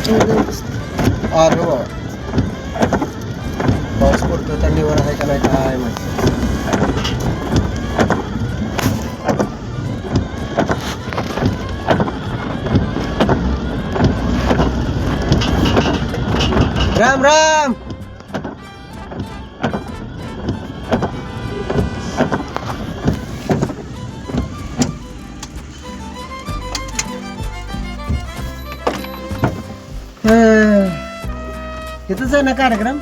अरे वा, पाऊस पडतो तर निवड आहे का नाही काय माहिती. राम राम. इथंच आहे ना कार्यक्रम?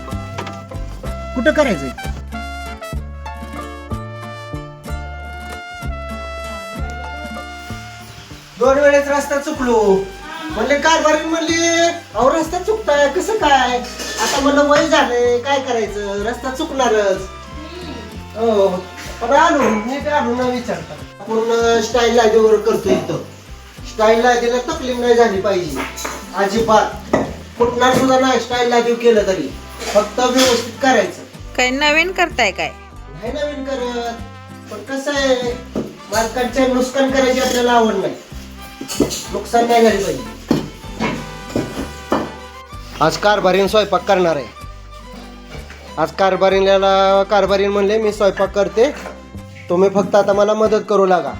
कुठं करायचंय? दोन वेळेस रस्ता चुकलो म्हणले, कारभारी म्हणले अहो रस्ता चुकताय कसं काय. आता म्हणलं वय झालंय काय करायचं, रस्ता चुकणारच. हो पण आलो नीट आलो न विचारता. पूर्ण स्टाईल लादीवर करतो इथं. स्टाईल लादीला तकलीफ नाही झाली पाहिजे अजिबात. फुटणार सुद्धा नाही स्टाईल लादीव केलं तरी. फक्त व्यवस्थित करायचं. काय नवीन करताय काय? नाही नवीन करत, पण कसं आहे मालकांच्या नुकसान करायची आपल्याला आवड नाही. नुकसान नाही झाली पाहिजे. आज कारभारीने स्वयंपाक करणार आहे. आज कारभारीने म्हणले मी स्वयंपाक करते, तुम्ही फक्त आता मला मदत करू लागा.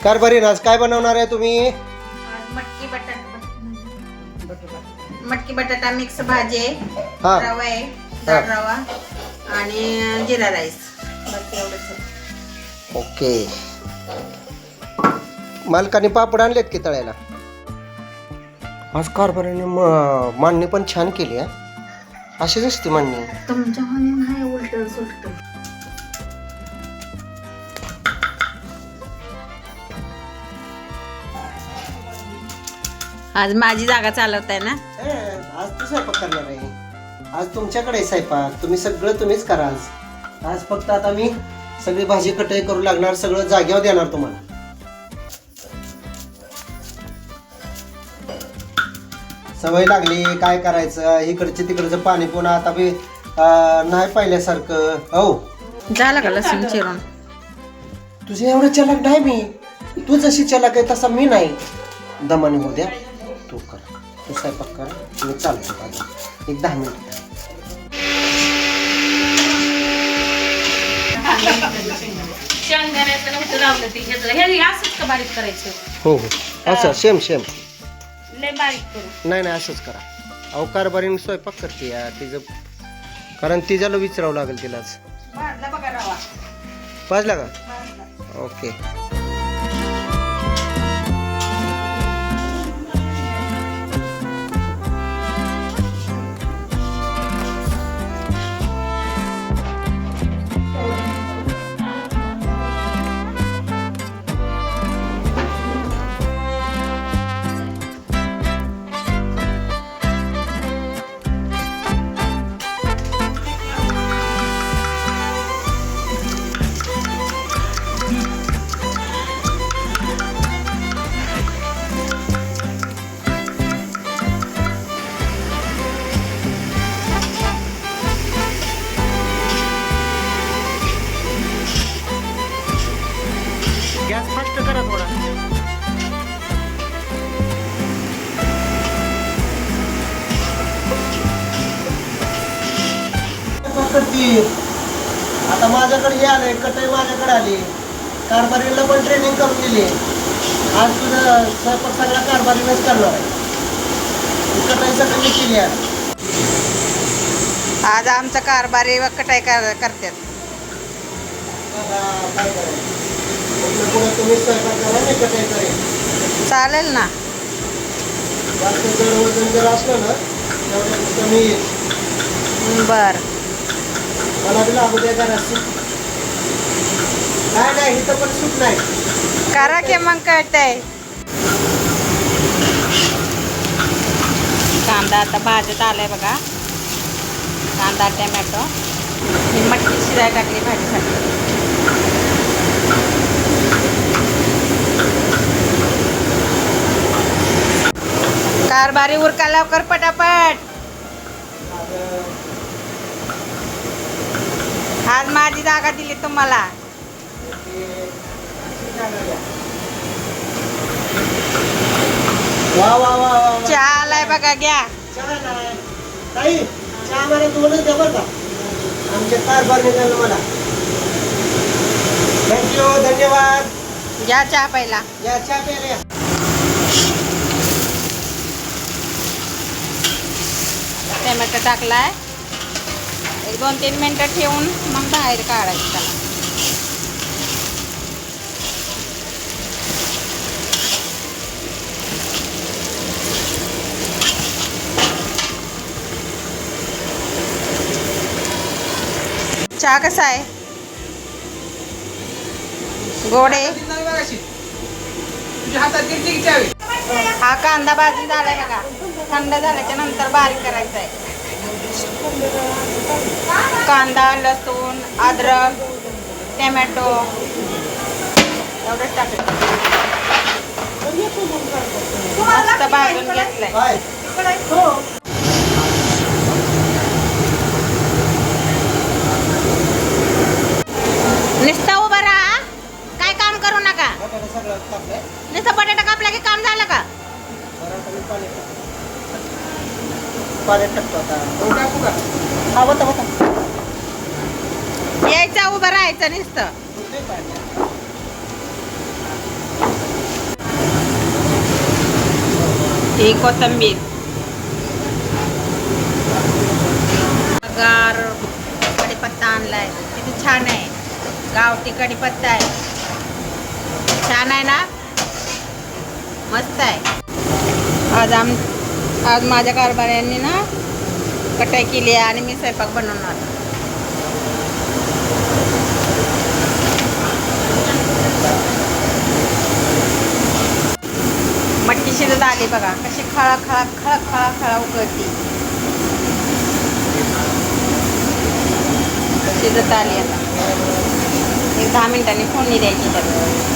कारभारीने आज काय बनवणार आहे तुम्ही? मटकी बटाटा मिक्स भाजी आहे, हा. रवा आहे, जाड रवा आणि जिरा राईस. बाकी एवढंच. ओके. मालकाने पापड आणलेत की तळ्याला? आज कारभारीने मांडणी पण छान केली आहे. अशीच असते मांडणी. तुमच्या हानी नाही उलट सुलट. आज माझी जागा चालवताय ना? आज तू स्वयंपाक करणार आहे. आज तुमच्याकडे आहे स्वयंपाक. तुम्ही सगळं तुम्हीच करा आज. आज फक्त आता मी सगळी भाजी कटाई करू लागणार, सगळं जाग्यावर देणार तुम्हाला. सवय लागली काय करायचं, इकडचे तिकडचं पाणी पुन्हा आता बी नाही पाहिल्यासारखं. हो झालं का लसूण चिरून? तुझे एवढं चलाक नाही मी. तू जशी चलाक आहे तसा मी नाही. दमाने होऊ द्या. तू कर, तू स्वयंपाक कर, मी चालतो आता 10 मिनिट. शेंगदाण्याचं नव्हतं लावलं ते हे असंच का बारीक करायचं? हो हो असं सेम लय बारीक करू? नाही असंच करा. अहो कारभारीने स्वयंपाक करते या तिचं, कारण तिच्याला विचारावं लागेल तिलाच. भाजला बघा रवा. पाजला का? भाजला. ओके. गॅस फास्ट करा थोडा. आता माझ्याकडे हे आलंय, कटाई माझ्याकडे आली. कारभारीला पण ट्रेनिंग करून दिली. आज तुझं स्वयंपाक सगळा कारभारीनेच करणार आहे. कटाई सगळी मी केली आहे. आज आमचा कारभारी कटाई करतात. काय करायचं पुढे तुम्ही स्वयंपाक करा, मी कटाई करेन. चालेल ना? जास्त जर वजन जर असलं ना तेवढं कमी येईल. बर. मला बी लागू द्या जरा सूप. नाही इथं पण सूप नाही. करा की मग कळतंय. कांदा आता भाजत आलाय बघा. कांदा टोमॅटो ही मटकी शिजाय टाकली भाजीसाठी. कारभारी उरका लवकर पटापट. आज माझी जागा दिली तुम्हाला. वा वा वा वा वा. चहा आलाय बघा, घ्या. चहा नाही ताई, चहा मला 2च द्या बरं का. आमच्या कारभार निघालं मला. थँक्यू, धन्यवाद. घ्या चहा पहिला. या चहा प्यायला या. टोमॅटो टाकलाय. 1-2-3 मिनिटं ठेवून मग बाहेर काढायचं त्याला. चहा कसा आहे? गोड आहे. हा कांदा भाजी झालाय बघा. थंड झाल्याच्या नंतर बारीक करायचा आहे. कांदा, लसूण, अद्रक, टोमॅटो एवढंच टाकलं. मस्त भाजून घेतलंय. काय? नुसतं उभं राहा, काय काम करू नका. बटाटा सगळं टाकलंय. नुसतं बटाटा कापला की काम झालं का? बरं, आता मी पाणी टाकतो. पाण्यात टाकतो आता. हा, होता होता. यायचं, उभं राहायचं नुसतं. होतंय पाणी. ही कोथिंबीर, गार कढीपत्ता आणलाय. किती छान आहे. गावठी कढीपत्ता आहे. छान आहे ना, मस्त आहे. आज माझ्या कारभाऱ्यांनी ना कटाई केली आहे आणि मी स्वयंपाक बनवणार. मटकी शिजत आली बघा, कशी खळा खळा खळा खळा खळा उकळती. शिजत आली आता. 10 मिनिटांनी फोडणी द्यायची त्याला.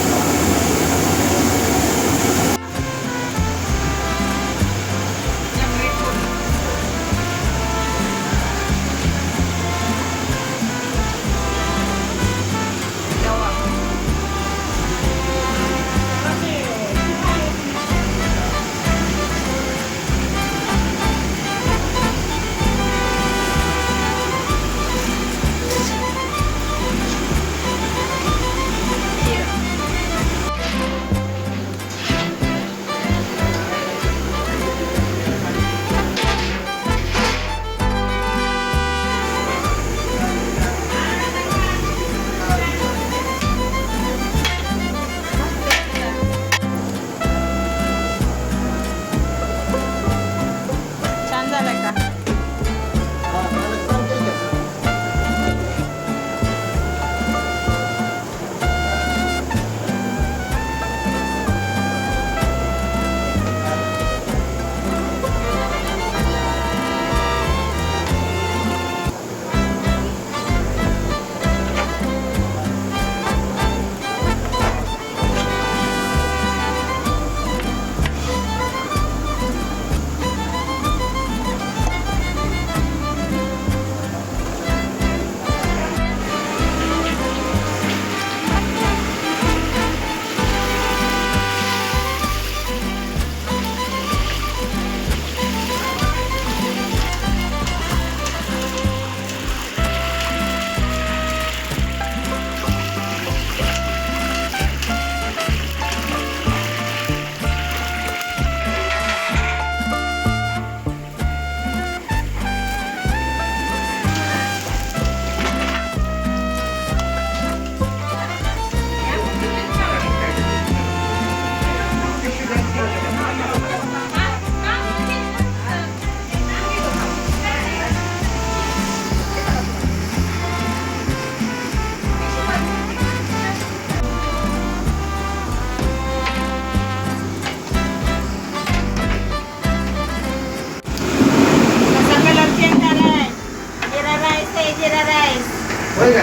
होय का?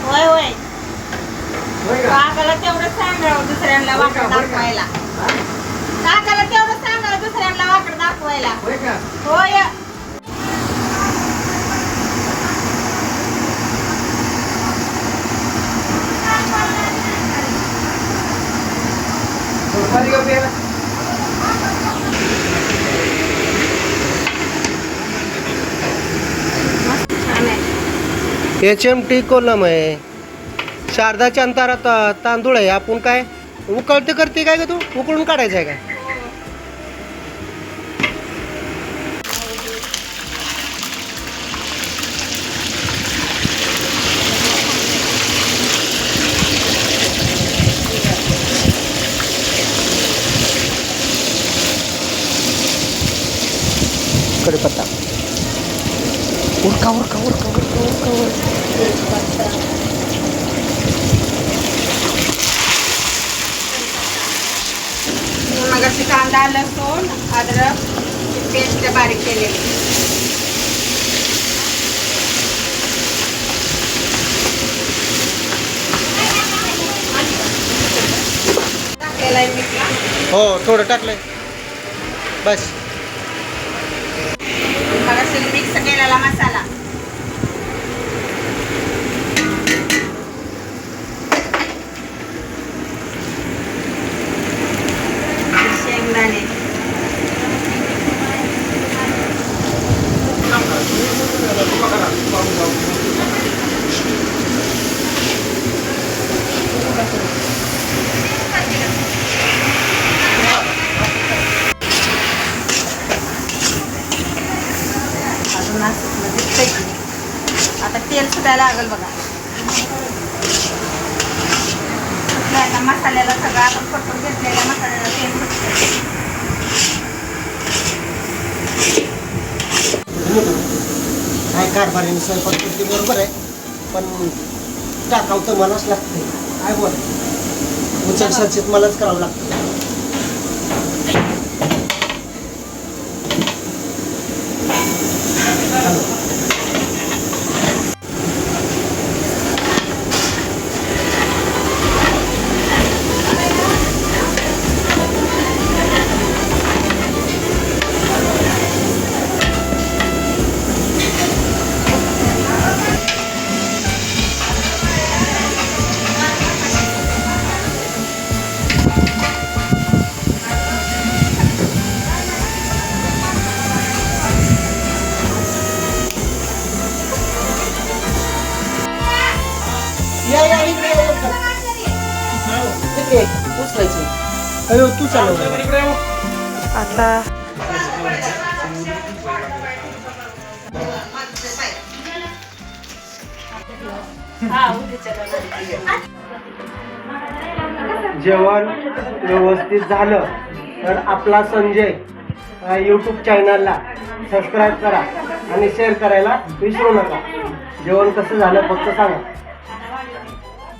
होय होय. होय का? काकाला तेवढं सांगावं दुसऱ्यांना वाकड दाखवायला. काकाला तेवढं सांगावं दुसऱ्यांना वाकड दाखवायला. होय का? होय. पाणी घेऊन प्यायला. HMT कोलम आहे. शारदाच्या अंतरात तांदूळ आहे. आपण काय उकळते करते काय का तू उकळून काढायचं आहे काय? कढीपत्ता उरका उरका उरका उरका उरका उरका. मग अशी कांदा लसूण अद्रक पेस्ट बारीक केलेली टाकलेला आहे मीठ. हो थोडं टाकलंय बस. मग अशी मिक्स केलेला मसाला शेंगदाणे अजून असं दिसतंय की. आता तेल सुटायला लागेल बघा. सुटलं आता मसाल्याला सगळं आपण परतून घेतलेल्या मसाल्याला तेल सुटतं. काय कारभारीने स्वयंपाक करते बरोबर आहे पण टाकावं तर मलाच लागते. काय बोल उचल सचित मलाच करावं लागतं. या या इकडे इकडे उचलायचं. अयो तू चालव आता जेवण व्यवस्थित झालं तर आपला संजय यूट्यूब चॅनलला सबस्क्राईब करा आणि शेअर करायला विसरू नका. जेवण कसं झालं फक्त सांगा.